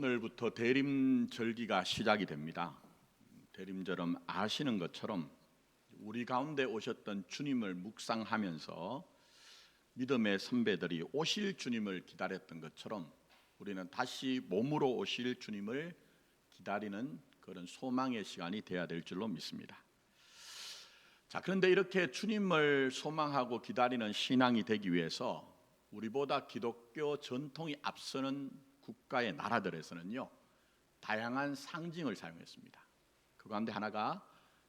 오늘부터 대림절기가 시작이 됩니다. 대림절은 아시는 것처럼 우리 가운데 오셨던 주님을 묵상하면서 믿음의 선배들이 오실 주님을 기다렸던 것처럼 우리는 다시 몸으로 오실 주님을 기다리는 그런 소망의 시간이 되어야 될 줄로 믿습니다. 자, 그런데 이렇게 주님을 소망하고 기다리는 신앙이 되기 위해서 우리보다 기독교 전통이 앞서는 국가의 나라들에서는요, 다양한 상징을 사용했습니다. 그 가운데 하나가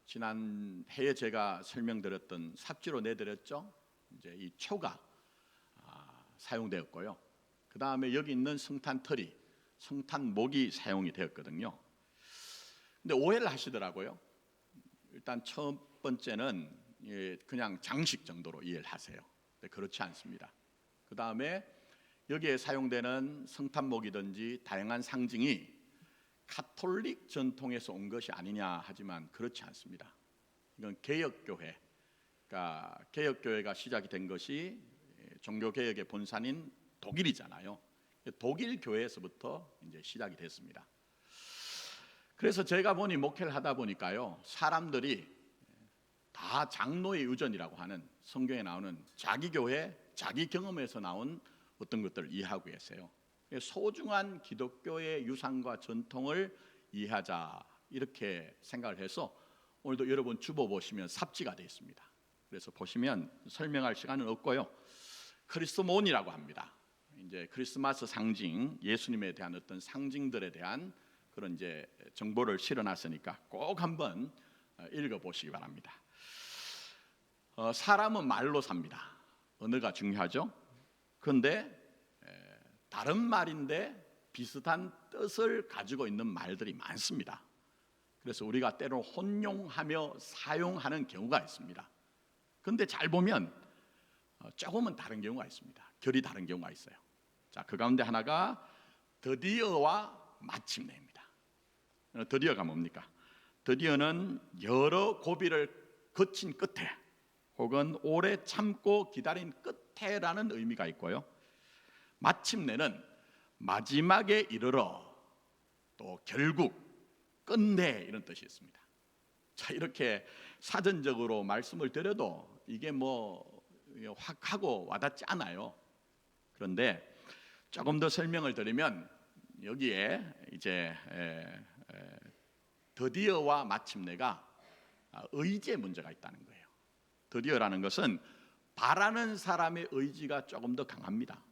지난 해에 제가 설명드렸던 삽지로 내드렸죠. 이제 이 초가 사용되었고요. 그 다음에 여기 있는 성탄터리, 성탄목이 사용이 되었거든요. 근데 오해를 하시더라고요. 일단 첫 번째는 그냥 장식 정도로 이해를 하세요. 근데 그렇지 않습니다. 그 다음에 여기에 사용되는 성탄목이든지 다양한 상징이 가톨릭 전통에서 온 것이 아니냐 하지만 그렇지 않습니다. 이건 개혁교회, 그러니까 개혁교회가 시작이 된 것이 종교개혁의 본산인 독일이잖아요. 독일 교회에서부터 이제 시작이 됐습니다. 그래서 제가 보니 목회를 하다 보니까요, 사람들이 다 장로의 유전이라고 하는 성경에 나오는 자기 교회, 자기 경험에서 나온 어떤 것들을 이해하고 계세요. 소중한 기독교의 유산과 전통을 이해하자 이렇게 생각을 해서 오늘도 여러분 주보 보시면 삽지가 되어 있습니다. 그래서 보시면 설명할 시간은 없고요. 크리스몬이라고 합니다. 이제 크리스마스 상징, 예수님에 대한 어떤 상징들에 대한 그런 이제 정보를 실어놨으니까 꼭 한번 읽어보시기 바랍니다. 사람은 말로 삽니다. 언어가 중요하죠. 그런데 다른 말인데 비슷한 뜻을 가지고 있는 말들이 많습니다. 그래서 우리가 때로 혼용하며 사용하는 경우가 있습니다. 그런데 잘 보면 조금은 다른 경우가 있습니다. 결이 다른 경우가 있어요. 자, 그 가운데 하나가 드디어와 마침내입니다. 드디어가 뭡니까? 드디어는 여러 고비를 거친 끝에 혹은 오래 참고 기다린 끝에라는 의미가 있고요. 마침내는 마지막에 이르러 또 결국 끝내 이런 뜻이 있습니다. 자, 이렇게 사전적으로 말씀을 드려도 이게 뭐 확 하고 와닿지 않아요. 그런데 조금 더 설명을 드리면 여기에 이제 드디어와 마침내가 의지의 문제가 있다는 거예요. 드디어라는 것은 바라는 사람의 의지가 조금 더 강합니다.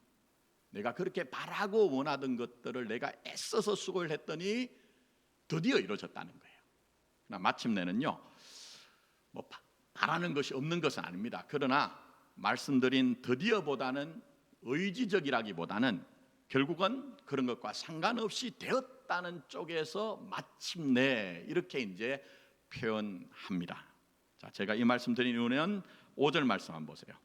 내가 그렇게 바라고 원하던 것들을 내가 애써서 수고를 했더니 드디어 이루어졌다는 거예요. 그러나 마침내는요, 뭐 바라는 것이 없는 것은 아닙니다. 그러나 말씀드린 드디어보다는 의지적이라기보다는 결국은 그런 것과 상관없이 되었다는 쪽에서 마침내 이렇게 이제 표현합니다. 자, 제가 이 말씀 드린 이유는 5절 말씀 한번 보세요.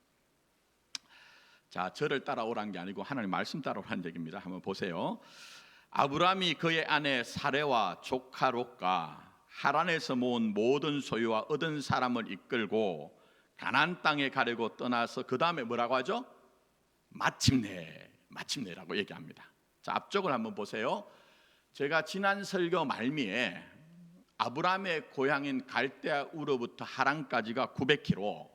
자, 저를 따라오라는 게 아니고 하나님 말씀 따라오라는 얘기입니다. 한번 보세요. 아브라함이 그의 아내 사레와 조카 롯과 하란에서 모은 모든 소유와 얻은 사람을 이끌고 가나안 땅에 가려고 떠나서 그 다음에 뭐라고 하죠? 마침내라고 얘기합니다. 자, 앞쪽을 한번 보세요. 제가 지난 설교 말미에 아브라함의 고향인 갈대아 우르부터 하란까지가 900km,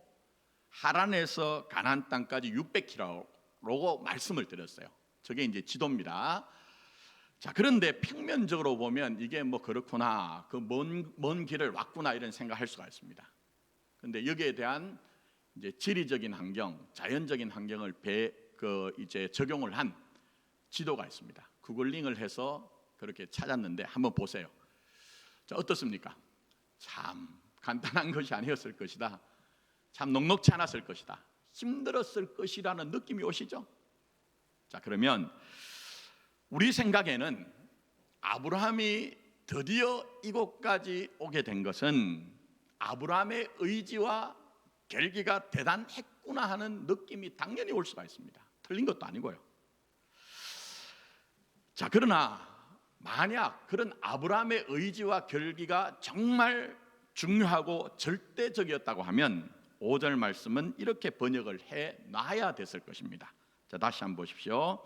하란에서 가나안 땅까지 600km라고 말씀을 드렸어요. 저게 이제 지도입니다. 자, 그런데 평면적으로 보면 이게 뭐 그렇구나, 그 먼 길을 왔구나 이런 생각할 수가 있습니다. 그런데 여기에 대한 이제 지리적인 환경, 자연적인 환경을 이제 적용을 한 지도가 있습니다. 구글링을 해서 그렇게 찾았는데 한번 보세요. 자, 어떻습니까? 참 간단한 것이 아니었을 것이다. 참 녹록지 않았을 것이다. 힘들었을 것이라는 느낌이 오시죠? 자, 그러면 우리 생각에는 아브라함이 드디어 이곳까지 오게 된 것은 아브라함의 의지와 결기가 대단했구나 하는 느낌이 당연히 올 수가 있습니다. 틀린 것도 아니고요. 자, 그러나 만약 그런 아브라함의 의지와 결기가 정말 중요하고 절대적이었다고 하면 5절 말씀은 이렇게 번역을 해놔야 됐을 것입니다. 자, 다시 한번 보십시오.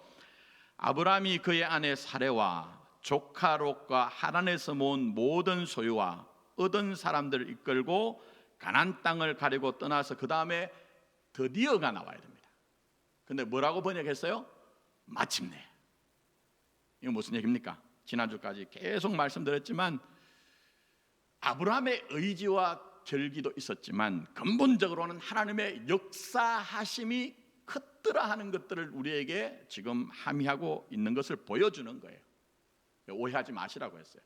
아브라함이 그의 아내 사레와 조카 롯과 하란에서 모은 모든 소유와 얻은 사람들을 이끌고 가나안 땅을 가리고 떠나서 그 다음에 드디어가 나와야 됩니다. 근데 뭐라고 번역했어요? 마침내. 이거 무슨 얘기입니까? 지난주까지 계속 말씀드렸지만 아브라함의 의지와 결기도 있었지만 근본적으로는 하나님의 역사하심이 컸더라 하는 것들을 우리에게 지금 함의하고 있는 것을 보여주는 거예요. 오해하지 마시라고 했어요.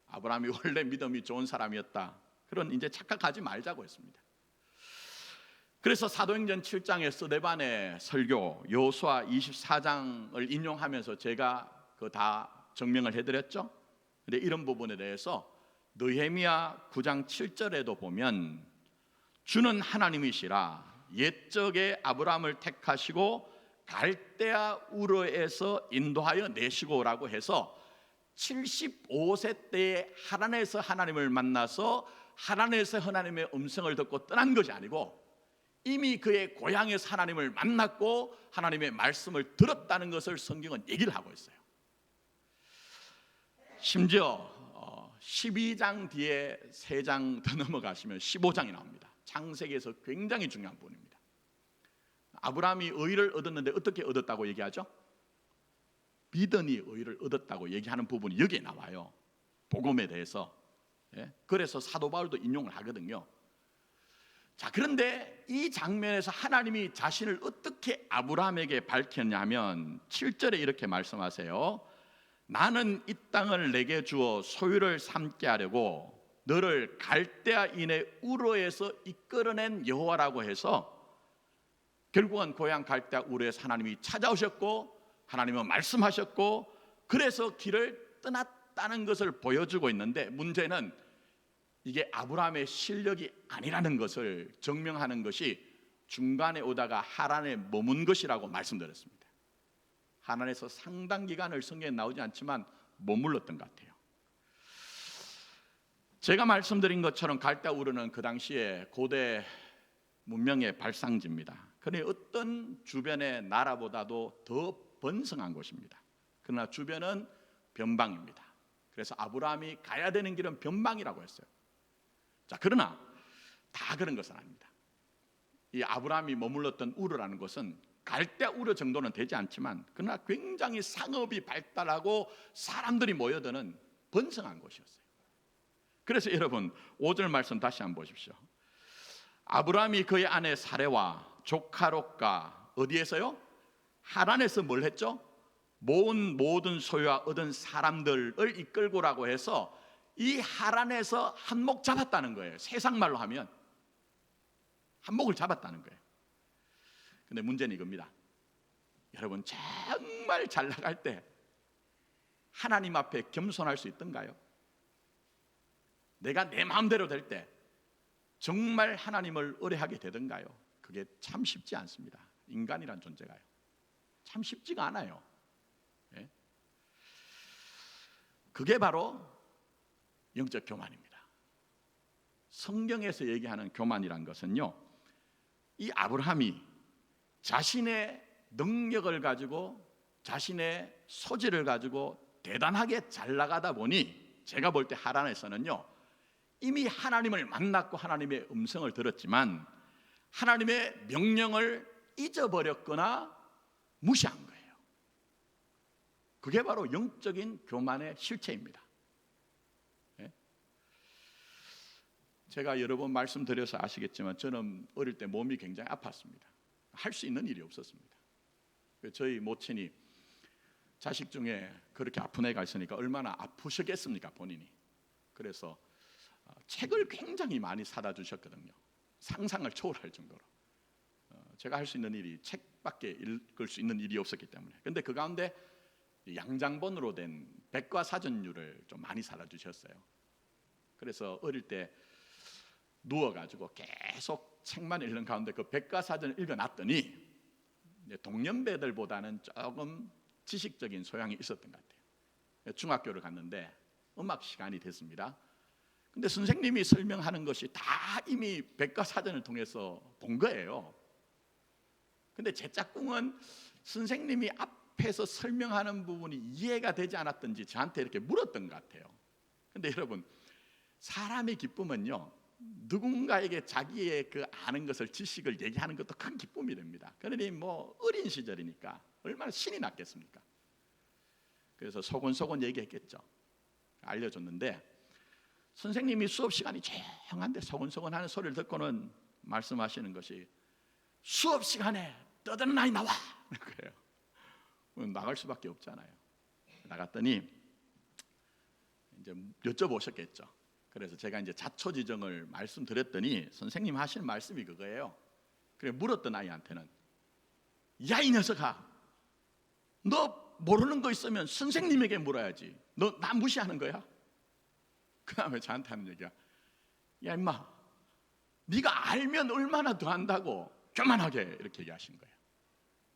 아브라함이 원래 믿음이 좋은 사람이었다, 그런 이제 착각하지 말자고 했습니다. 그래서 사도행전 7장의 스데반의 설교, 여호수아 24장을 인용하면서 제가 그 다 증명을 해드렸죠. 근데 이런 부분에 대해서 느헤미야 9장 7절에도 보면 주는 하나님이시라 옛적에 아브라함을 택하시고 갈대아 우르에서 인도하여 내시고라고 해서 75세 때에 하란에서 하나님을 만나서 하란에서 하나님의 음성을 듣고 떠난 것이 아니고 이미 그의 고향에서 하나님을 만났고 하나님의 말씀을 들었다는 것을 성경은 얘기를 하고 있어요. 심지어 12장 뒤에 3장 더 넘어가시면 15장이 나옵니다. 창세기에서 굉장히 중요한 부분입니다. 아브라함이 의를 얻었는데 어떻게 얻었다고 얘기하죠? 믿음이 의를 얻었다고 얘기하는 부분이 여기에 나와요. 복음에 대해서. 그래서 사도 바울도 인용을 하거든요. 자, 그런데 이 장면에서 하나님이 자신을 어떻게 아브라함에게 밝혔냐면 7절에 이렇게 말씀하세요. 나는 이 땅을 내게 주어 소유를 삼게 하려고 너를 갈대아인의 우르에서 이끌어낸 여호와라고 해서 결국은 고향 갈대아 우르에서 하나님이 찾아오셨고 하나님은 말씀하셨고 그래서 길을 떠났다는 것을 보여주고 있는데, 문제는 이게 아브라함의 실력이 아니라는 것을 증명하는 것이 중간에 오다가 하란에 머문 것이라고 말씀드렸습니다. 하란에서 상당 기간을 성경에 나오지 않지만 머물렀던 것 같아요. 제가 말씀드린 것처럼 갈대아 우르는 그 당시에 고대 문명의 발상지입니다. 그러니 어떤 주변의 나라보다도 더 번성한 곳입니다. 그러나 주변은 변방입니다. 그래서 아브라함이 가야 되는 길은 변방이라고 했어요. 자, 그러나 다 그런 것은 아닙니다. 이 아브라함이 머물렀던 우르라는 곳은 갈대아 우르 정도는 되지 않지만 그러나 굉장히 상업이 발달하고 사람들이 모여드는 번성한 곳이었어요. 그래서 여러분 5절 말씀 다시 한번 보십시오. 아브라함이 그의 아내 사레와 조카 롯과 어디에서요? 하란에서 뭘 했죠? 모은 모든 소유와 얻은 사람들을 이끌고라고 해서 이 하란에서 한몫 잡았다는 거예요. 세상 말로 하면 한몫을 잡았다는 거예요. 근데 문제는 이겁니다. 여러분 정말 잘 나갈 때 하나님 앞에 겸손할 수 있던가요? 내가 내 마음대로 될 때 정말 하나님을 의뢰하게 되던가요? 그게 참 쉽지 않습니다. 인간이란 존재가요. 참 쉽지가 않아요. 예? 그게 바로 영적 교만입니다. 성경에서 얘기하는 교만이란 것은요, 이 아브라함이 자신의 능력을 가지고 자신의 소질을 가지고 대단하게 잘 나가다 보니 제가 볼 때 하란에서는요 이미 하나님을 만났고 하나님의 음성을 들었지만 하나님의 명령을 잊어버렸거나 무시한 거예요. 그게 바로 영적인 교만의 실체입니다. 제가 여러 번 말씀드려서 아시겠지만 저는 어릴 때 몸이 굉장히 아팠습니다. 할 수 있는 일이 없었습니다. 저희 모친이 자식 중에 그렇게 아픈 애가 있으니까 얼마나 아프셨겠습니까 본인이. 그래서 책을 굉장히 많이 사다 주셨거든요. 상상을 초월할 정도로. 제가 할 수 있는 일이 책밖에 읽을 수 있는 일이 없었기 때문에. 근데 그 가운데 양장본으로 된 백과사전류를 좀 많이 사다 주셨어요. 그래서 어릴 때 누워가지고 계속 책만 읽는 가운데 그 백과사전을 읽어놨더니 동년배들보다는 조금 지식적인 소양이 있었던 것 같아요. 중학교를 갔는데 음악 시간이 됐습니다. 근데 선생님이 설명하는 것이 다 이미 백과사전을 통해서 본 거예요. 근데 제 짝꿍은 선생님이 앞에서 설명하는 부분이 이해가 되지 않았던지 저한테 이렇게 물었던 것 같아요. 근데 여러분, 사람의 기쁨은요, 누군가에게 자기의 그 아는 것을, 지식을 얘기하는 것도 큰 기쁨이 됩니다. 그러니 뭐 어린 시절이니까 얼마나 신이 났겠습니까? 그래서 소곤소곤 얘기했겠죠. 알려줬는데 선생님이 수업 시간이 조용한데 소곤소곤 하는 소리를 듣고는 말씀하시는 것이, 수업 시간에 떠드는 아이 나와! 그래요. 나갈 수밖에 없잖아요. 나갔더니 이제 여쭤보셨겠죠. 그래서 제가 이제 자초지정을 말씀드렸더니 선생님 하시는 말씀이 그거예요. 그래, 물었던 아이한테는, 야, 이 녀석아, 너 모르는 거 있으면 선생님에게 물어야지. 너 나 무시하는 거야? 그 다음에 저한테 하는 얘기야, 야 임마, 네가 알면 얼마나 더 한다고, 교만하게, 이렇게 얘기하신 거예요.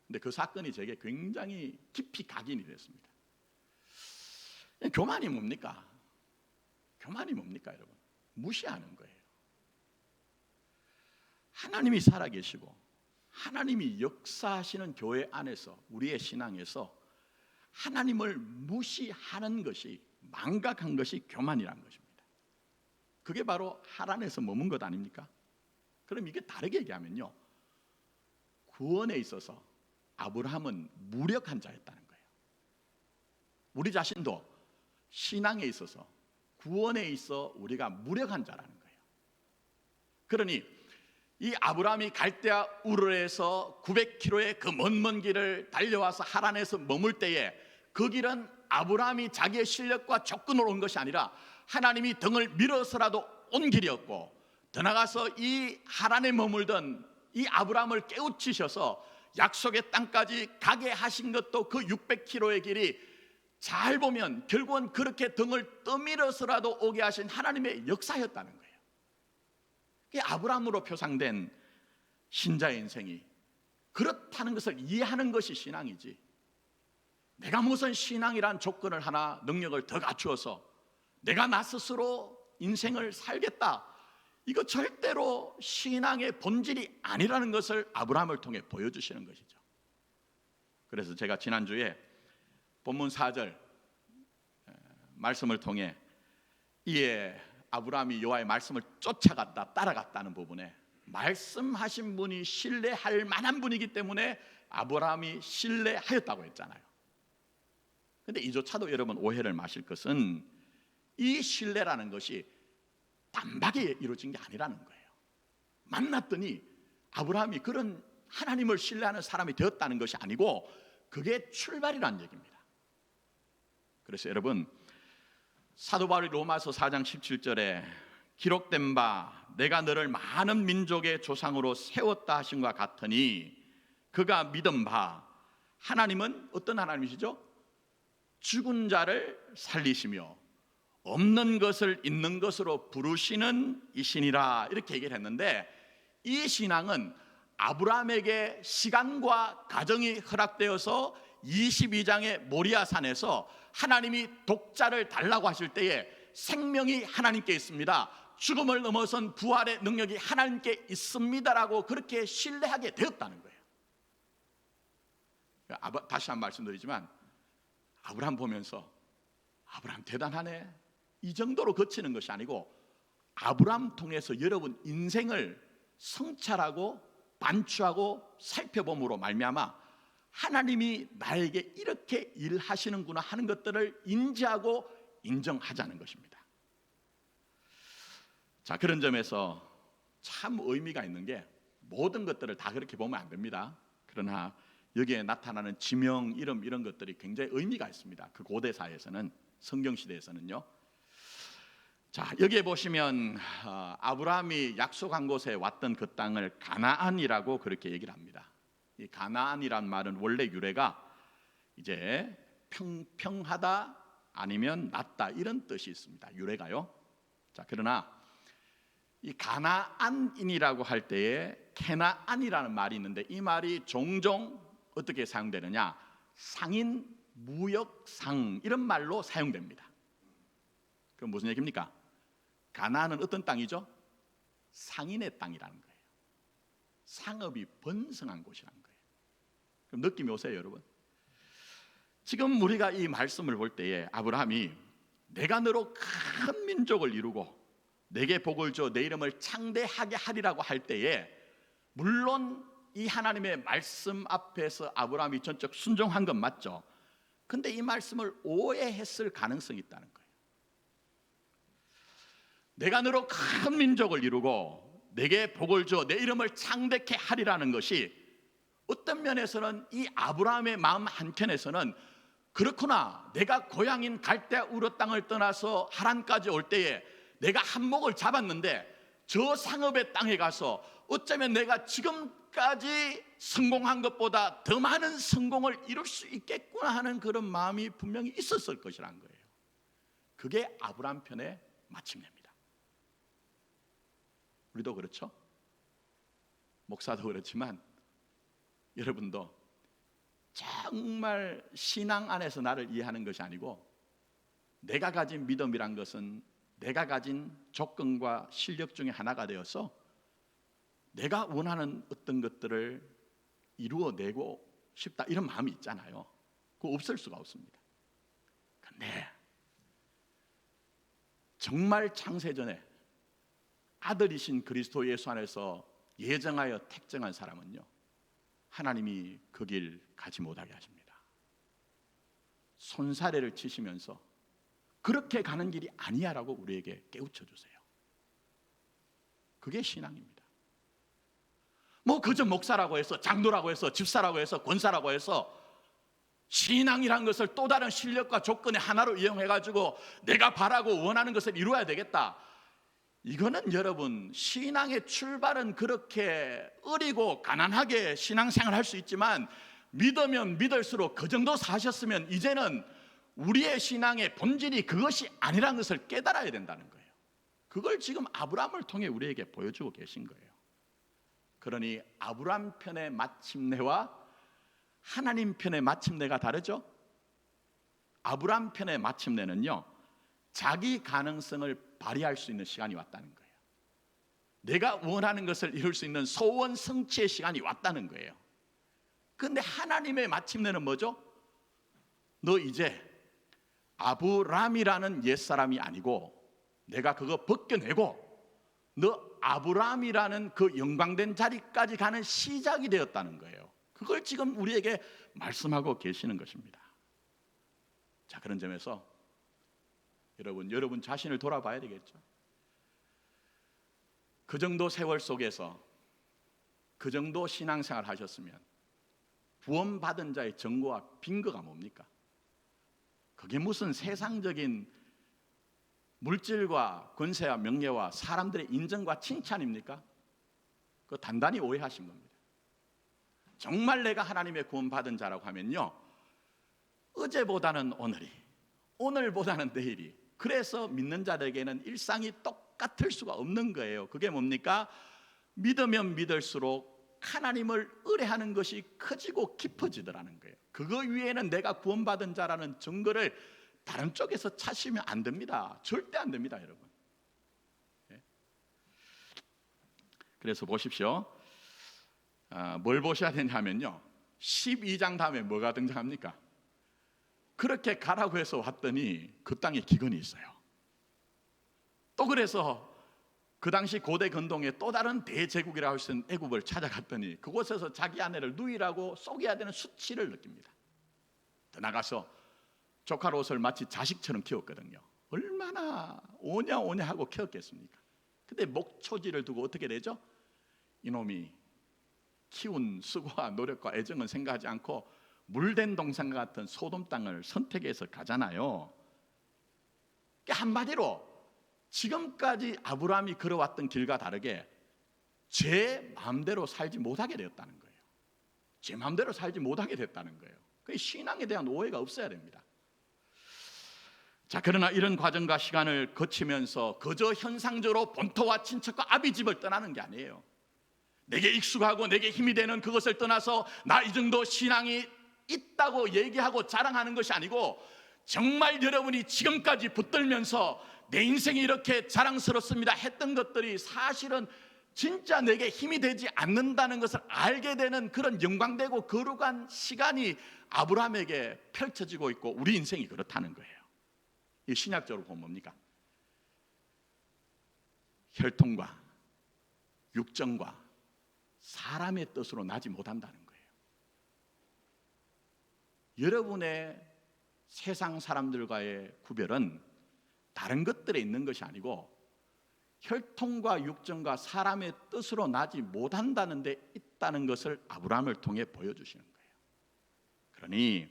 근데 그 사건이 제게 굉장히 깊이 각인이 됐습니다. 교만이 뭡니까? 교만이 뭡니까, 여러분? 무시하는 거예요. 하나님이 살아계시고 하나님이 역사하시는 교회 안에서, 우리의 신앙에서 하나님을 무시하는 것이, 망각한 것이 교만이라는 것입니다. 그게 바로 하란에서 머문 것 아닙니까? 그럼 이게 다르게 얘기하면요, 구원에 있어서 아브라함은 무력한 자였다는 거예요. 우리 자신도 신앙에 있어서, 구원에 있어 우리가 무력한 자라는 거예요. 그러니 이 아브라함이 갈대아 우르에서 900km의 그 먼 길을 달려와서 하란에서 머물 때에, 그 길은 아브라함이 자기의 실력과 조건으로 온 것이 아니라 하나님이 등을 밀어서라도 온 길이었고, 더 나가서 이 하란에 머물던 이 아브라함을 깨우치셔서 약속의 땅까지 가게 하신 것도 그 600km의 길이, 잘 보면 결국은 그렇게 등을 떠밀어서라도 오게 하신 하나님의 역사였다는 거예요. 이 아브라함으로 표상된 신자의 인생이 그렇다는 것을 이해하는 것이 신앙이지, 내가 무슨 신앙이란 조건을 하나, 능력을 더 갖추어서 내가 나 스스로 인생을 살겠다, 이거 절대로 신앙의 본질이 아니라는 것을 아브라함을 통해 보여주시는 것이죠. 그래서 제가 지난주에 본문 4절 말씀을 통해, 이에 아브라함이 여호와의 말씀을 쫓아갔다, 따라갔다는 부분에, 말씀하신 분이 신뢰할 만한 분이기 때문에 아브라함이 신뢰하였다고 했잖아요. 근데 이조차도 여러분 오해를 마실 것은, 이 신뢰라는 것이 단박에 이루어진 게 아니라는 거예요. 만났더니 아브라함이 그런 하나님을 신뢰하는 사람이 되었다는 것이 아니고, 그게 출발이라는 얘기입니다. 그래서 여러분, 사도 바울이 로마서 4장 17절에 기록된 바 내가 너를 많은 민족의 조상으로 세웠다 하신 것 같으니, 그가 믿은 바 하나님은 어떤 하나님이시죠? 죽은 자를 살리시며 없는 것을 있는 것으로 부르시는 이신이라, 이렇게 얘기를 했는데, 이 신앙은 아브라함에게 시간과 가정이 허락되어서 22장의 모리아산에서 하나님이 독자를 달라고 하실 때에 생명이 하나님께 있습니다, 죽음을 넘어선 부활의 능력이 하나님께 있습니다라고 그렇게 신뢰하게 되었다는 거예요. 다시 한 번 말씀드리지만, 아브라함 보면서 아브라함 대단하네, 이 정도로 거치는 것이 아니고, 아브라함 통해서 여러분 인생을 성찰하고 반추하고 살펴봄으로 말미암아 하나님이 나에게 이렇게 일하시는구나 하는 것들을 인지하고 인정하자는 것입니다. 자, 그런 점에서 참 의미가 있는 게, 모든 것들을 다 그렇게 보면 안 됩니다. 그러나 여기에 나타나는 지명, 이름, 이런 것들이 굉장히 의미가 있습니다. 그 고대 사회에서는, 성경 시대에서는요. 자, 여기에 보시면 아브라함이 약속한 곳에 왔던 그 땅을 가나안이라고 그렇게 얘기를 합니다. 이 가나안이란 말은 원래 유래가 이제 평평하다 아니면 낮다, 이런 뜻이 있습니다. 유래가요. 자, 그러나 이 가나안인이라고 할 때에 케나안이라는 말이 있는데, 이 말이 종종 어떻게 사용되느냐, 상인, 무역상, 이런 말로 사용됩니다. 그럼 무슨 얘기입니까? 가나안은 어떤 땅이죠? 상인의 땅이라는 거예요. 상업이 번성한 곳이라는 거예요. 그럼 느낌이 오세요, 여러분? 지금 우리가 이 말씀을 볼 때에 아브라함이 내가 너로 큰 민족을 이루고 내게 복을 줘 내 이름을 창대하게 하리라고 할 때에 물론 이 하나님의 말씀 앞에서 아브라함이 전적 순종한 건 맞죠. 근데 이 말씀을 오해했을 가능성이 있다는 거예요. 내가 너로 큰 민족을 이루고 내게 복을 줘 내 이름을 창대케 하리라는 것이 어떤 면에서는 이 아브라함의 마음 한켠에서는 그렇구나, 내가 고향인 갈대아 우르 땅을 떠나서 하란까지 올 때에 내가 한몫을 잡았는데 저 상업의 땅에 가서 어쩌면 내가 지금까지 성공한 것보다 더 많은 성공을 이룰 수 있겠구나 하는 그런 마음이 분명히 있었을 것이라는 거예요. 그게 아브라함 편의 마침내입니다. 우리도 그렇죠? 목사도 그렇지만 여러분도 정말 신앙 안에서 나를 이해하는 것이 아니고 내가 가진 믿음이란 것은 내가 가진 조건과 실력 중에 하나가 되어서 내가 원하는 어떤 것들을 이루어내고 싶다 이런 마음이 있잖아요. 그거 없을 수가 없습니다. 그런데 정말 창세전에 아들이신 그리스도 예수 안에서 예정하여 택정한 사람은요, 하나님이 그 길 가지 못하게 하십니다. 손사래를 치시면서 그렇게 가는 길이 아니야라고 우리에게 깨우쳐 주세요. 그게 신앙입니다. 뭐 그저 목사라고 해서 장로라고 해서 집사라고 해서 권사라고 해서 신앙이란 것을 또 다른 실력과 조건의 하나로 이용해가지고 내가 바라고 원하는 것을 이루어야 되겠다. 이거는 여러분, 신앙의 출발은 그렇게 어리고 가난하게 신앙생활 할 수 있지만 믿으면 믿을수록 그 정도 사셨으면 이제는 우리의 신앙의 본질이 그것이 아니라는 것을 깨달아야 된다는 거예요. 그걸 지금 아브라함을 통해 우리에게 보여주고 계신 거예요. 그러니 아브라함 편의 마침내와 하나님 편의 마침내가 다르죠? 아브라함 편의 마침내는요, 자기 가능성을 발휘할 수 있는 시간이 왔다는 거예요. 내가 원하는 것을 이룰 수 있는 소원 성취의 시간이 왔다는 거예요. 그런데 하나님의 마침내는 뭐죠? 너 이제 아브람이라는 옛사람이 아니고 내가 그거 벗겨내고 너 아브람이라는 그 영광된 자리까지 가는 시작이 되었다는 거예요. 그걸 지금 우리에게 말씀하고 계시는 것입니다. 자, 그런 점에서 여러분 자신을 돌아봐야 되겠죠. 그 정도 세월 속에서 그 정도 신앙생활 하셨으면 구원받은 자의 정거와 빈거가 뭡니까? 그게 무슨 세상적인 물질과 권세와 명예와 사람들의 인정과 칭찬입니까? 그거 단단히 오해하신 겁니다. 정말 내가 하나님의 구원받은 자라고 하면요, 어제보다는 오늘이, 오늘보다는 내일이, 그래서 믿는 자들에게는 일상이 똑같을 수가 없는 거예요. 그게 뭡니까? 믿으면 믿을수록 하나님을 의뢰하는 것이 커지고 깊어지더라는 거예요. 그거 위에는 내가 구원받은 자라는 증거를 다른 쪽에서 찾으면 안 됩니다. 절대 안 됩니다, 여러분. 그래서 보십시오. 뭘 보셔야 되냐면요, 12장 다음에 뭐가 등장합니까? 그렇게 가라고 해서 왔더니 그 땅에 기근이 있어요. 또 그래서 그 당시 고대 근동의 또 다른 대제국이라고 할 수 있는 애굽을 찾아갔더니 그곳에서 자기 아내를 누이라고 속여야 되는 수치를 느낍니다. 더 나가서 조카 롯을 마치 자식처럼 키웠거든요. 얼마나 오냐 하고 키웠겠습니까? 근데 목초지를 두고 어떻게 되죠? 이놈이 키운 수고와 노력과 애정은 생각하지 않고 물된 동산과 같은 소돔 땅을 선택해서 가잖아요. 한마디로 지금까지 아브라함이 걸어왔던 길과 다르게 제 마음대로 살지 못하게 되었다는 거예요. 제 마음대로 살지 못하게 됐다는 거예요. 그 신앙에 대한 오해가 없어야 됩니다. 자, 그러나 이런 과정과 시간을 거치면서 그저 현상적으로 본토와 친척과 아비 집을 떠나는 게 아니에요. 내게 익숙하고 내게 힘이 되는 그것을 떠나서 나 이 정도 신앙이 있다고 얘기하고 자랑하는 것이 아니고 정말 여러분이 지금까지 붙들면서 내 인생이 이렇게 자랑스럽습니다 했던 것들이 사실은 진짜 내게 힘이 되지 않는다는 것을 알게 되는 그런 영광되고 거룩한 시간이 아브라함에게 펼쳐지고 있고 우리 인생이 그렇다는 거예요. 이 신약적으로 보면 뭡니까? 혈통과 육정과 사람의 뜻으로 나지 못한다는 거예요. 여러분의 세상 사람들과의 구별은 다른 것들에 있는 것이 아니고 혈통과 육정과 사람의 뜻으로 나지 못한다는 데 있다는 것을 아브라함을 통해 보여주시는 거예요. 그러니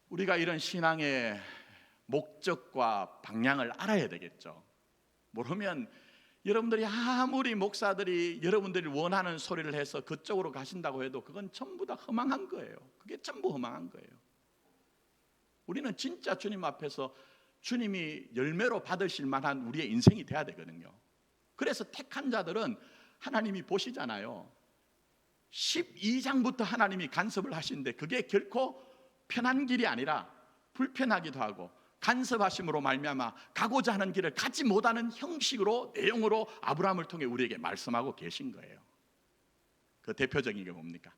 우리가 이런 신앙의 목적과 방향을 알아야 되겠죠. 모르면 여러분들이 아무리 목사들이 여러분들이 원하는 소리를 해서 그쪽으로 가신다고 해도 그건 전부 다 허망한 거예요. 그게 전부 허망한 거예요. 우리는 진짜 주님 앞에서 주님이 열매로 받으실 만한 우리의 인생이 돼야 되거든요. 그래서 택한 자들은 하나님이 보시잖아요. 12장부터 하나님이 간섭을 하시는데 그게 결코 편한 길이 아니라 불편하기도 하고 간섭하심으로 말미암아 가고자 하는 길을 가지 못하는 형식으로 내용으로 아브라함을 통해 우리에게 말씀하고 계신 거예요. 그 대표적인 게 뭡니까?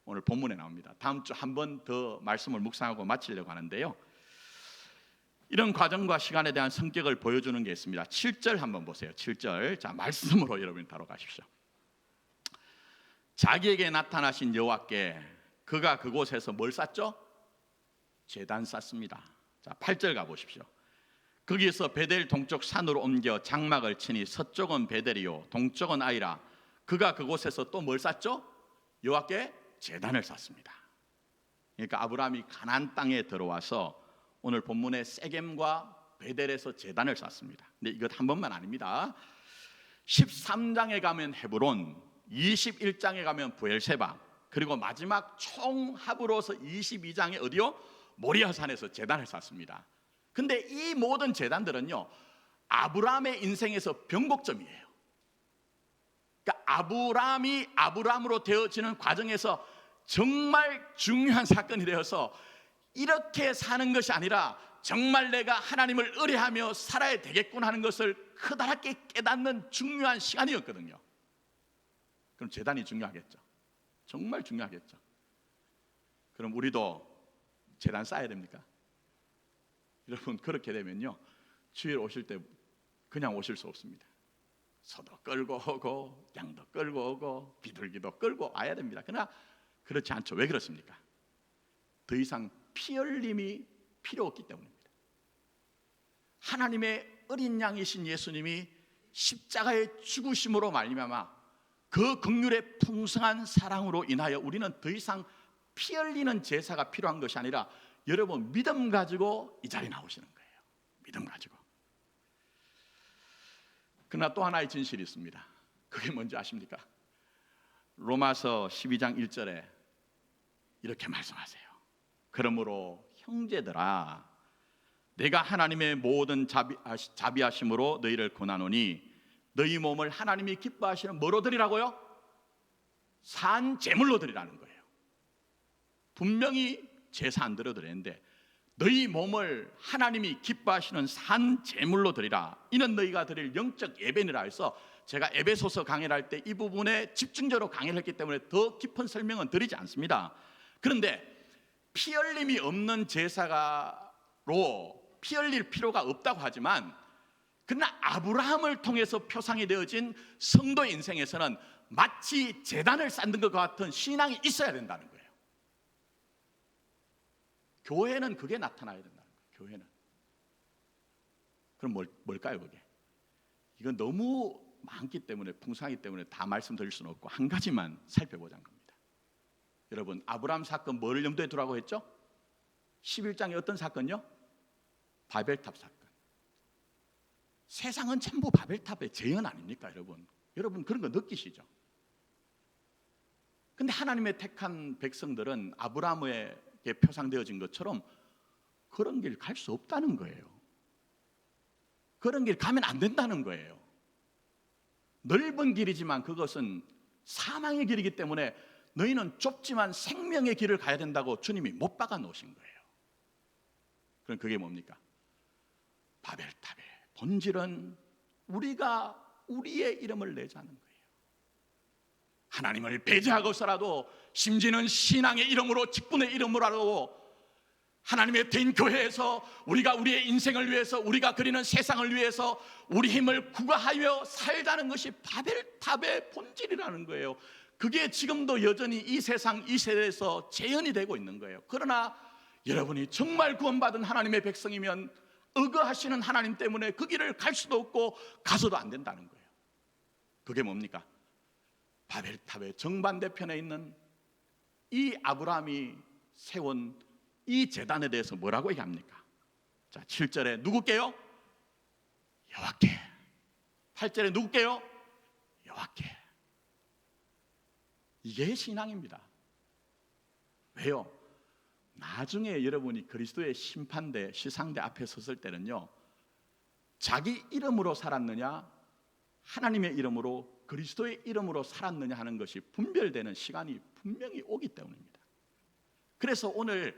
오늘 본문에 나옵니다. 다음 주 한 번 더 말씀을 묵상하고 마치려고 하는데요. 이런 과정과 시간에 대한 성격을 보여주는 게 있습니다. 7절 한번 보세요. 7절. 자, 말씀으로 여러분이 다뤄가십시오. 자기에게 나타나신 여호와께 그가 그곳에서 뭘 쌓죠? 제단 쌓습니다. 자, 8절 가보십시오. 거기에서 베델 동쪽 산으로 옮겨 장막을 치니 서쪽은 베델이요 동쪽은 아이라. 그가 그곳에서 또 뭘 쌓죠? 여호와께 제단을 쌓습니다. 그러니까 아브라함이 가나안 땅에 들어와서 오늘 본문의 세겜과 베델에서 제단을 쌓습니다. 근데 이것 한 번만 아닙니다. 13장에 가면 헤브론, 21장에 가면 브엘세바, 그리고 마지막 총 합으로서 22장에 어디요? 모리아산에서 제단을 쌓습니다. 근데 이 모든 제단들은요 아브라함의 인생에서 변곡점이에요. 그러니까 아브라함이 아브라함으로 되어지는 과정에서 정말 중요한 사건이 되어서 이렇게 사는 것이 아니라 정말 내가 하나님을 의뢰하며 살아야 되겠구나 하는 것을 크다랗게 깨닫는 중요한 시간이었거든요. 그럼 제단이 중요하겠죠. 정말 중요하겠죠. 그럼 우리도 제단 쌓아야 됩니까? 여러분 그렇게 되면요 주일 오실 때 그냥 오실 수 없습니다. 소도 끌고 오고 양도 끌고 오고 비둘기도 끌고 와야 됩니다. 그러나 그렇지 않죠. 왜 그렇습니까? 더 이상 피 흘림이 필요 없기 때문입니다. 하나님의 어린 양이신 예수님이 십자가의 죽으심으로 말미암아 그 긍휼의 풍성한 사랑으로 인하여 우리는 더 이상 피 흘리는 제사가 필요한 것이 아니라 여러분 믿음 가지고 이 자리에 나오시는 거예요. 믿음 가지고. 그러나 또 하나의 진실이 있습니다. 그게 뭔지 아십니까? 로마서 12장 1절에 이렇게 말씀하세요. 그러므로 형제들아 내가 하나님의 모든 자비하심으로 너희를 권하노니 너희 몸을 하나님이 기뻐하시는 뭐로 드리라고요? 산 제물로 드리라는 거예요. 분명히 제사 안 드려드렸는데 너희 몸을 하나님이 기뻐하시는 산 제물로 드리라. 이는 너희가 드릴 영적 예배니라 해서 제가 에베소서 강의를 할 때 이 부분에 집중적으로 강의를 했기 때문에 더 깊은 설명은 드리지 않습니다. 그런데 피 흘림이 없는 제사로 피 흘릴 필요가 없다고 하지만 그러나 아브라함을 통해서 표상이 되어진 성도의 인생에서는 마치 제단을 쌓는 것 같은 신앙이 있어야 된다는 거예요. 교회는 그게 나타나야 된다는 거예요. 교회는. 그럼 뭘까요 그게? 이건 너무 많기 때문에 풍성하기 때문에 다 말씀드릴 수는 없고 한 가지만 살펴보자는 겁니다. 여러분 아브라함 사건 뭐를 염두에 두라고 했죠? 11장에 어떤 사건요? 바벨탑 사건. 세상은 전부 바벨탑의 재현 아닙니까 여러분? 여러분 그런 거 느끼시죠? 근데 하나님의 택한 백성들은 아브라함에게 표상되어진 것처럼 그런 길 갈 수 없다는 거예요. 그런 길 가면 안 된다는 거예요. 넓은 길이지만 그것은 사망의 길이기 때문에 너희는 좁지만 생명의 길을 가야 된다고 주님이 못 박아 놓으신 거예요. 그럼 그게 뭡니까? 바벨탑의 본질은 우리가 우리의 이름을 내자는 거예요. 하나님을 배제하고서라도 심지어는 신앙의 이름으로, 직분의 이름으로라도 하나님의 된 교회에서 우리가 우리의 인생을 위해서, 우리가 그리는 세상을 위해서 우리 힘을 구가하여 살자는 것이 바벨탑의 본질이라는 거예요. 그게 지금도 여전히 이 세상, 이 세대에서 재현이 되고 있는 거예요. 그러나 여러분이 정말 구원받은 하나님의 백성이면 의거하시는 하나님 때문에 그 길을 갈 수도 없고 가서도 안 된다는 거예요. 그게 뭡니까? 바벨탑의 정반대편에 있는 이 아브라함이 세운 이 제단에 대해서 뭐라고 얘기합니까? 자, 7절에 누구께요? 여호와께. 8절에 누구께요? 여호와께. 이게 신앙입니다. 왜요? 나중에 여러분이 그리스도의 심판대, 시상대 앞에 섰을 때는요, 자기 이름으로 살았느냐, 하나님의 이름으로, 그리스도의 이름으로 살았느냐 하는 것이 분별되는 시간이 분명히 오기 때문입니다. 그래서 오늘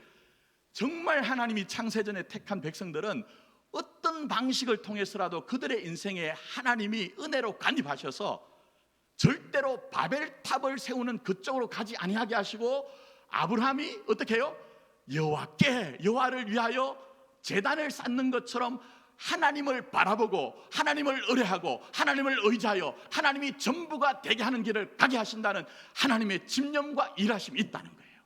정말 하나님이 창세전에 택한 백성들은 어떤 방식을 통해서라도 그들의 인생에 하나님이 은혜로 간입하셔서 절대로 바벨탑을 세우는 그쪽으로 가지 아니하게 하시고, 아브라함이 어떻게 해요? 여호와께, 여호와를 위하여 제단을 쌓는 것처럼 하나님을 바라보고 하나님을 의뢰하고 하나님을 의지하여 하나님이 전부가 되게 하는 길을 가게 하신다는 하나님의 집념과 일하심이 있다는 거예요.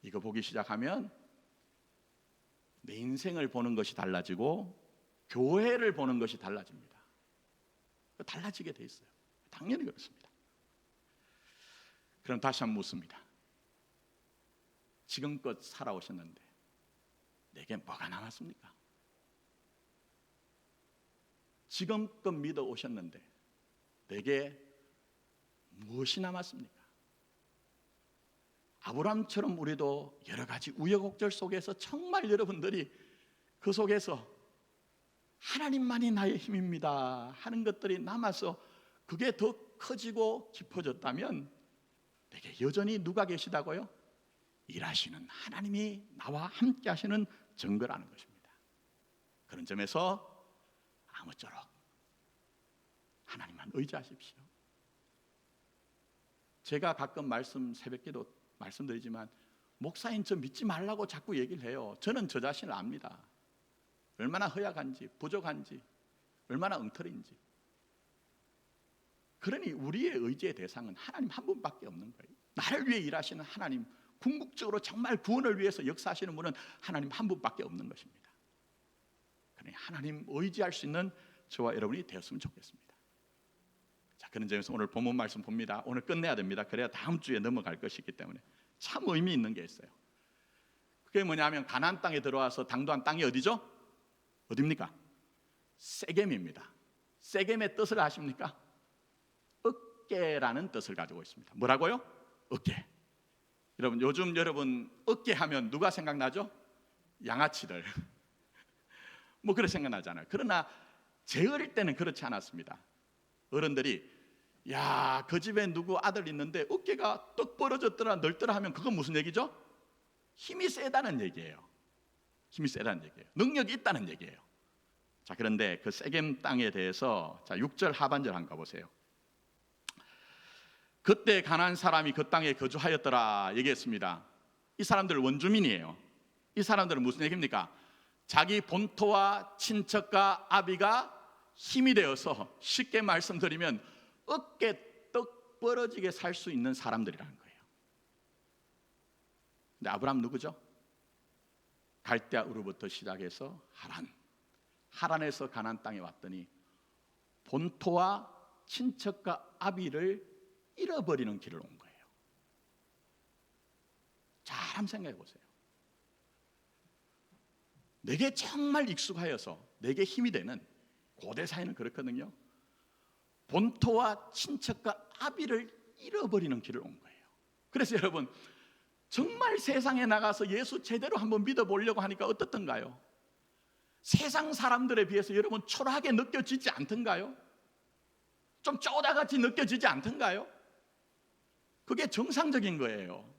이거 보기 시작하면 내 인생을 보는 것이 달라지고 교회를 보는 것이 달라집니다. 달라지게 돼 있어요. 당연히 그렇습니다. 그럼 다시 한번 묻습니다. 지금껏 살아오셨는데 내게 뭐가 남았습니까? 지금껏 믿어 오셨는데 내게 무엇이 남았습니까? 아브라함처럼 우리도 여러 가지 우여곡절 속에서 정말 여러분들이 그 속에서 하나님만이 나의 힘입니다 하는 것들이 남아서 그게 더 커지고 깊어졌다면 내게 여전히 누가 계시다고요? 일하시는 하나님이 나와 함께 하시는 증거라는 것입니다. 그런 점에서 아무쪼록 하나님만 의지하십시오. 제가 가끔 새벽기도 말씀드리지만 목사님 저 믿지 말라고 자꾸 얘기를 해요. 저는 저 자신을 압니다. 얼마나 허약한지, 부족한지, 얼마나 엉터리인지. 그러니 우리의 의지의 대상은 하나님 한 분밖에 없는 거예요. 나를 위해 일하시는 하나님, 궁극적으로 정말 구원을 위해서 역사하시는 분은 하나님 한 분밖에 없는 것입니다. 그러니 하나님 의지할 수 있는 저와 여러분이 되었으면 좋겠습니다. 자, 그런 점에서 오늘 본문 말씀 봅니다. 오늘 끝내야 됩니다. 그래야 다음 주에 넘어갈 것이기 때문에 참 의미 있는 게 있어요. 그게 뭐냐면 가나안 땅에 들어와서 당도한 땅이 어디죠? 어디입니까? 세겜입니다. 세겜의 뜻을 아십니까? 어깨라는 뜻을 가지고 있습니다. 뭐라고요? 어깨. 여러분 여러분 어깨 하면 누가 생각나죠? 양아치들. 뭐 그렇게 생각나잖아요. 그러나 제 어릴 때는 그렇지 않았습니다. 어른들이 야, 그 집에 누구 아들 있는데 어깨가 떡 벌어졌더라 넓더라 하면 그건 무슨 얘기죠? 힘이 세다는 얘기예요. 힘이 세다는 얘기예요. 능력이 있다는 얘기예요. 자, 그런데 그 세겜 땅에 대해서 자 6절 하반절 한번 가보세요. 그때 가나안 사람이 그 땅에 거주하였더라 얘기했습니다. 이 사람들 원주민이에요. 이 사람들은 무슨 얘기입니까? 자기 본토와 친척과 아비가 힘이 되어서 쉽게 말씀드리면 어깨 떡 벌어지게 살 수 있는 사람들이라는 거예요. 근데 아브라함 누구죠? 갈대아 우르부터 시작해서 하란에서 가나안 땅에 왔더니 본토와 친척과 아비를 잃어버리는 길을 온 거예요. 잘 한번 생각해 보세요. 내게 정말 익숙하여서 내게 힘이 되는 고대 사회는 그렇거든요. 본토와 친척과 아비를 잃어버리는 길을 온 거예요. 그래서 여러분 정말 세상에 나가서 예수 제대로 한번 믿어보려고 하니까 어떻던가요? 세상 사람들에 비해서 여러분 초라하게 느껴지지 않던가요? 좀 쪼다같이 느껴지지 않던가요? 그게 정상적인 거예요.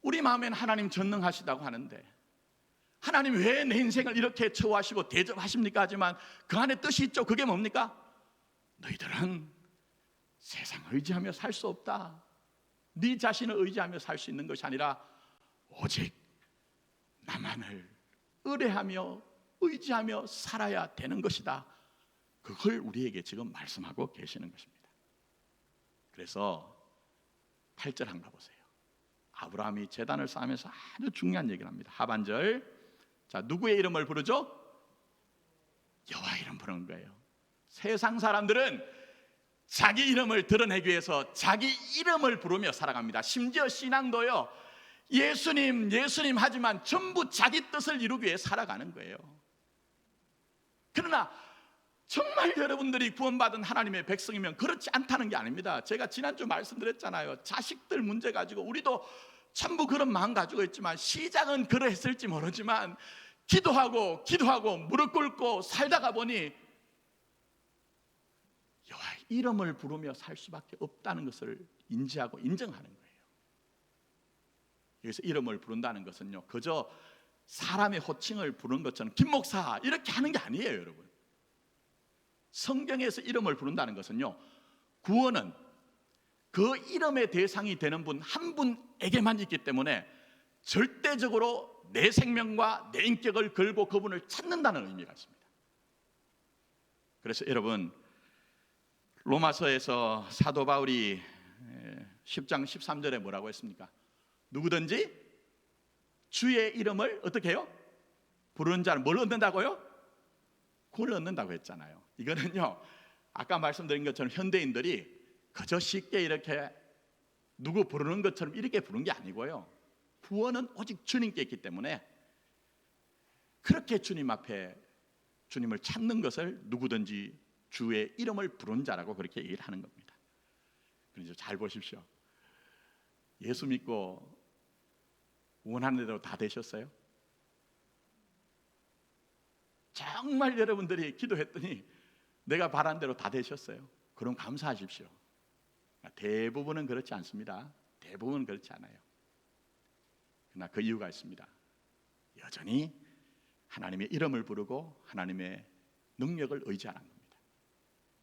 우리 마음엔 하나님 전능하시다고 하는데 하나님 왜 내 인생을 이렇게 처우하시고 대접하십니까? 하지만 그 안에 뜻이 있죠. 그게 뭡니까? 너희들은 세상 의지하며 살 수 없다. 네 자신을 의지하며 살 수 있는 것이 아니라 오직 나만을 의뢰하며 의지하며 살아야 되는 것이다. 그걸 우리에게 지금 말씀하고 계시는 것입니다. 그래서 8절 한번 보세요. 아브라함이 제단을 쌓으면서 아주 중요한 얘기를 합니다. 하반절, 자, 누구의 이름을 부르죠? 여호와 이름 부르는 거예요. 세상 사람들은 자기 이름을 드러내기 위해서 자기 이름을 부르며 살아갑니다. 심지어 신앙도요, 예수님 예수님 하지만 전부 자기 뜻을 이루기 위해 살아가는 거예요. 그러나 정말 여러분들이 구원받은 하나님의 백성이면 그렇지 않다는 게 아닙니다. 제가 지난주 말씀드렸잖아요. 자식들 문제 가지고 우리도 전부 그런 마음 가지고 있지만 시작은 그러했을지 모르지만 기도하고 무릎 꿇고 살다가 보니 여호와 이름을 부르며 살 수밖에 없다는 것을 인지하고 인정하는 거예요. 여기서 이름을 부른다는 것은요, 그저 사람의 호칭을 부르는 것처럼 김 목사 이렇게 하는 게 아니에요, 여러분. 성경에서 이름을 부른다는 것은요, 구원은 그 이름의 대상이 되는 분 한 분에게만 있기 때문에 절대적으로 내 생명과 내 인격을 걸고 그분을 찾는다는 의미가 있습니다. 그래서 여러분, 로마서에서 사도 바울이 10장 13절에 뭐라고 했습니까? 누구든지 주의 이름을 어떻게 해요? 부르는 자는 뭘 얻는다고요? 구원을 얻는다고 했잖아요. 이거는요, 아까 말씀드린 것처럼 현대인들이 그저 쉽게 이렇게 누구 부르는 것처럼 이렇게 부르는 게 아니고요, 구원은 오직 주님께 있기 때문에 그렇게 주님 앞에 주님을 찾는 것을 누구든지 주의 이름을 부른 자라고 그렇게 얘기를 하는 겁니다. 그래서 잘 보십시오. 예수 믿고 원하는 대로 다 되셨어요? 정말 여러분들이 기도했더니 내가 바란 대로 다 되셨어요? 그럼 감사하십시오. 대부분은 그렇지 않습니다. 대부분은 그렇지 않아요. 그러나 그 이유가 있습니다. 여전히 하나님의 이름을 부르고 하나님의 능력을 의지하는 겁니다.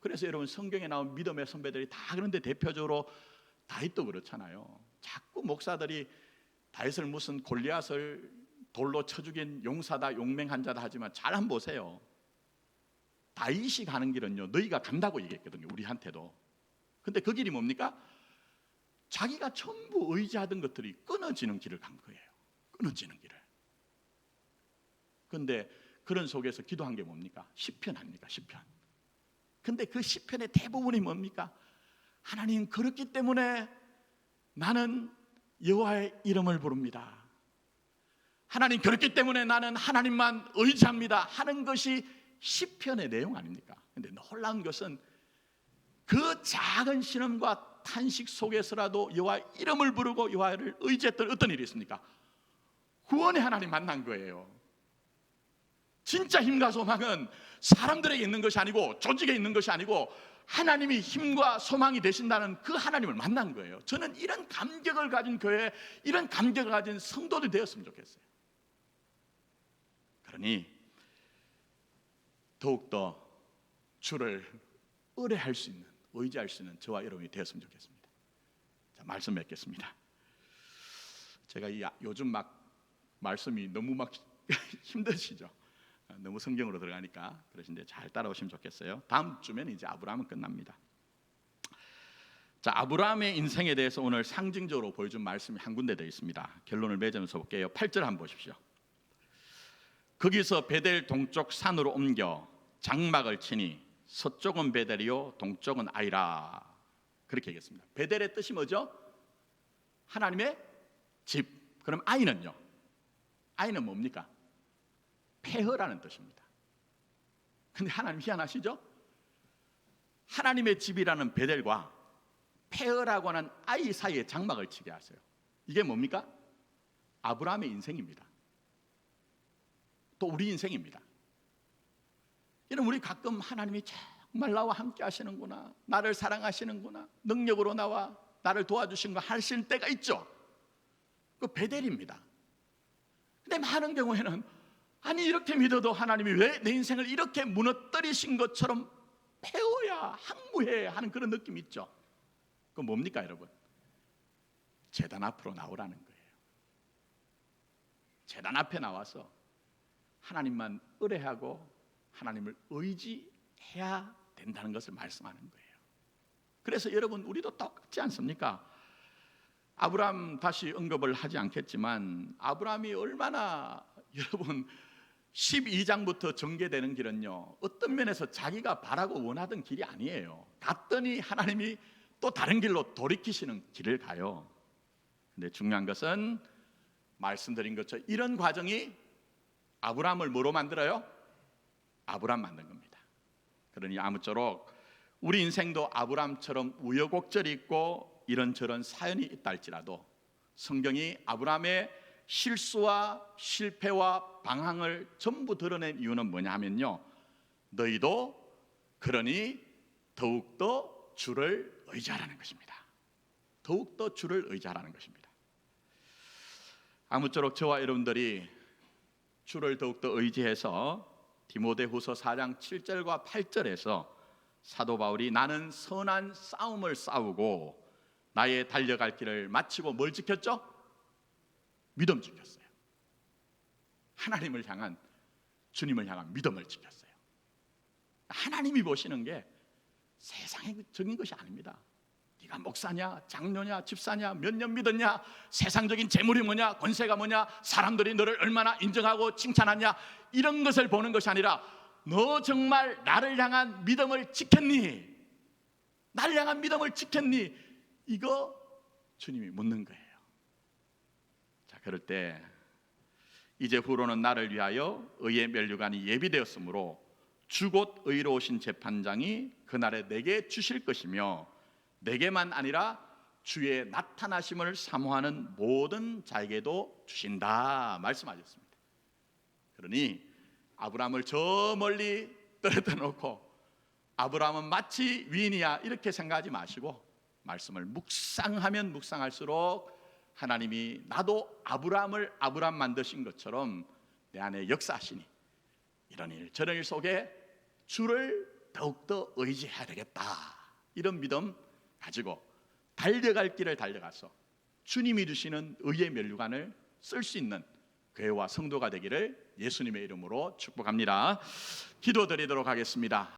그래서 여러분, 성경에 나온 믿음의 선배들이 다 그런데 대표적으로 다윗도 그렇잖아요. 자꾸 목사들이 다윗을 무슨 골리앗을 돌로 쳐 죽인 용사다, 용맹한 자다 하지만 잘 한번 보세요. 다윗이 가는 길은요, 너희가 간다고 얘기했거든요, 우리한테도. 근데 그 길이 뭡니까? 자기가 전부 의지하던 것들이 끊어지는 길을 간 거예요. 끊어지는 길을. 근데 그런 속에서 기도한 게 뭡니까? 시편 아닙니까? 시편. 근데 그 시편의 대부분이 뭡니까? 하나님, 그렇기 때문에 나는 여호와의 이름을 부릅니다. 하나님, 그렇기 때문에 나는 하나님만 의지합니다 하는 것이 시편의 내용 아닙니까? 근데 놀라운 것은 그 작은 신음과 탄식 속에서라도 여호와의 이름을 부르고 여호와를 의지했던 어떤 일이 있습니까? 구원의 하나님 만난 거예요. 진짜 힘과 소망은 사람들에게 있는 것이 아니고 조직에 있는 것이 아니고 하나님이 힘과 소망이 되신다는 그 하나님을 만난 거예요. 저는 이런 감격을 가진 교회, 이런 감격을 가진 성도들이 되었으면 좋겠어요. 그러니 더욱더 주를 의뢰할 수 있는, 의지할 수 있는 저와 여러분이 되었으면 좋겠습니다. 자, 말씀 맺겠습니다. 제가 요즘 막 말씀이 너무 막 힘드시죠? 너무 성경으로 들어가니까 그러신데 잘 따라오시면 좋겠어요. 다음 주면 이제 아브라함은 끝납니다. 자, 아브라함의 인생에 대해서 오늘 상징적으로 보여준 말씀이 한 군데 되어 있습니다. 결론을 맺으면서 볼게요. 8절 한번 보십시오. 거기서 베델 동쪽 산으로 옮겨 장막을 치니 서쪽은 베델이요 동쪽은 아이라. 그렇게 얘기했습니다. 베델의 뜻이 뭐죠? 하나님의 집. 그럼 아이는요? 아이는 뭡니까? 폐허라는 뜻입니다. 근데 하나님 희한하시죠? 하나님의 집이라는 베델과 폐허라고 하는 아이 사이에 장막을 치게 하세요. 이게 뭡니까? 아브라함의 인생입니다. 또 우리 인생입니다. 이런 우리 가끔 하나님이 정말 나와 함께 하시는구나, 나를 사랑하시는구나, 능력으로 나와 나를 도와주신 거 하실 때가 있죠. 그 베델입니다. 근데 많은 경우에는 아니 이렇게 믿어도 하나님이 왜 내 인생을 이렇게 무너뜨리신 것처럼 배워야 항무해야 하는 그런 느낌이 있죠. 그건 뭡니까 여러분? 제단 앞으로 나오라는 거예요. 제단 앞에 나와서 하나님만 의뢰하고 하나님을 의지해야 된다는 것을 말씀하는 거예요. 그래서 여러분 우리도 똑같지 않습니까? 아브라함 다시 언급을 하지 않겠지만 아브라함이 얼마나 여러분 12장부터 전개되는 길은요 어떤 면에서 자기가 바라고 원하던 길이 아니에요. 갔더니 하나님이 또 다른 길로 돌이키시는 길을 가요. 근데 중요한 것은 말씀드린 것처럼 이런 과정이 아브라함을 뭐로 만들어요? 아브라함 만든 겁니다. 그러니 아무쪼록 우리 인생도 아브라함처럼 우여곡절이 있고 이런저런 사연이 있다 할지라도 성경이 아브라함의 실수와 실패와 방황을 전부 드러낸 이유는 뭐냐 하면요 너희도 그러니 더욱더 주를 의지하라는 것입니다. 더욱더 주를 의지하라는 것입니다. 아무쪼록 저와 여러분들이 주를 더욱더 의지해서 디모데후서 4장 7절과 8절에서 사도 바울이 나는 선한 싸움을 싸우고 나의 달려갈 길을 마치고 뭘 지켰죠? 믿음 지켰어요. 하나님을 향한 주님을 향한 믿음을 지켰어요. 하나님이 보시는 게 세상적인 것이 아닙니다. 네가 목사냐, 장로냐, 집사냐, 몇 년 믿었냐, 세상적인 재물이 뭐냐, 권세가 뭐냐, 사람들이 너를 얼마나 인정하고 칭찬하냐 이런 것을 보는 것이 아니라 너 정말 나를 향한 믿음을 지켰니? 나를 향한 믿음을 지켰니? 이거 주님이 묻는 거예요. 자, 그럴 때 이제 후로는 나를 위하여 의의 면류관이 예비되었으므로 주 곧 의로우신 재판장이 그날에 내게 주실 것이며 내게만 아니라 주의 나타나심을 사모하는 모든 자에게도 주신다 말씀하셨습니다. 그러니 아브라함을 저 멀리 떨어뜨려 놓고 아브라함은 마치 위인이야 이렇게 생각하지 마시고 말씀을 묵상하면 묵상할수록 하나님이 나도 아브라함을 아브라함 만드신 것처럼 내 안에 역사하시니 이런 일 저런 일 속에 주를 더욱더 의지해야 되겠다 이런 믿음 가지고 달려갈 길을 달려가서 주님이 주시는 의의 면류관을 쓸 수 있는 교회와 성도가 되기를 예수님의 이름으로 축복합니다. 기도드리도록 하겠습니다.